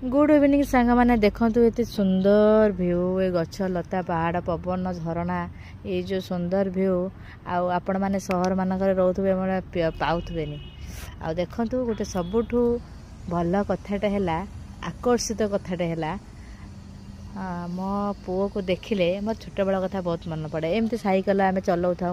Good evening सांग मैंने देखु ये सुंदर व्यू ये गछ लता पहाड़ पवन झरणा ये जो सुंदर व्यू आपण मैंने सहर मानक रोथे पाऊे आ देखु गोटे सबुठ भल कथाटा है आकर्षित कथाटा है मो पुओ को देखिले मो छोट बड़ा कथा बहुत मन पड़े एमती साइकिल आम चलाऊ था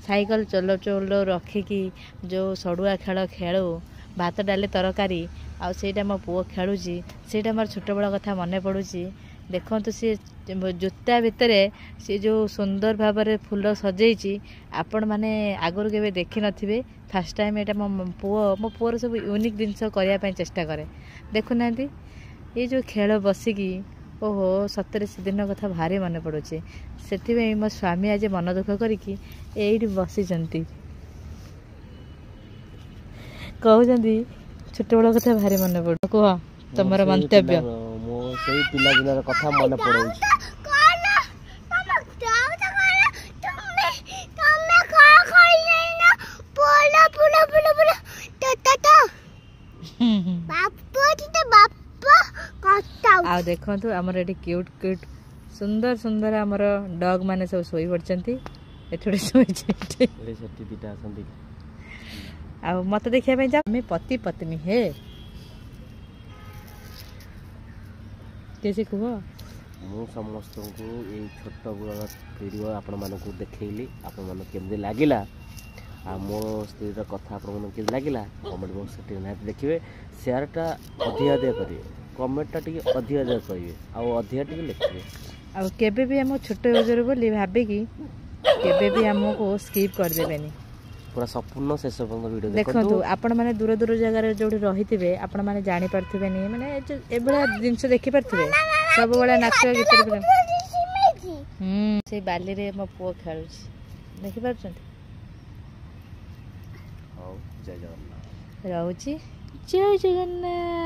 साइकिल चलो चलो रखिकी जो सड़ुआ खेल खेलु भात डाली तरकारी आईटा मो पुओ खेलुची से मोर छोट बड़ा कथा मन पड़ुची देखु सी जूता भितर सी जो सुंदर भाव में फूल सजेची आपण मैंने आगुरी केवे देखी नथिबे फास्ट टाइम एटा मो पुओर सब यूनिक जिनस करने चेष्टा करे देखुना ये जो खेल बसिकी ओहो सतरे से दिन कथा भारी मन पड़ुची से मो स्वामी आज मन दुख करिकी एठी बसिचंती कहउचंती छोट बड़ कथा भारी मन पड़ कह तमर मंतव्य मो सही पिला दिनर कथा मन पड़ुची आ देखु आमर ये क्यूट क्यूट सुंदर सुंदर आमर डॉग माने सब सोई पड़चंती एठुडे सोई आ मत देखिया पे जा मैं पति पत्नी हे कैसे कह मु समस्त को ये छोट बड़ा वीडियो आपण मानक देखैली आपण मन केमदे लागिला आ मो स्त्री कथा आपण मन के लागिला कमेंट बॉक्स से देखिए शेयरटा अधिया दे करिए कमेंटटा टिके अधिया दे करिए आ अधिया टिके लिखिए आ केबे भी हम छोट यूजर बोली भाबे कि केबे भी हमको स्किप कर देबेनी पूरा संपूर्ण शेष पर्यंत वीडियो देखंतु आपण माने दूर दूर जगह जोड़ी रहिथिबे आपण माने जानि परथिबेनी माने एबळा जिंस देखि परथिबे सब बड़ा नाच गीत से बाली रे मो पुओ खेलुची देखि परछंती जय जगन्नाथ रहउची जय जगन्नाथ।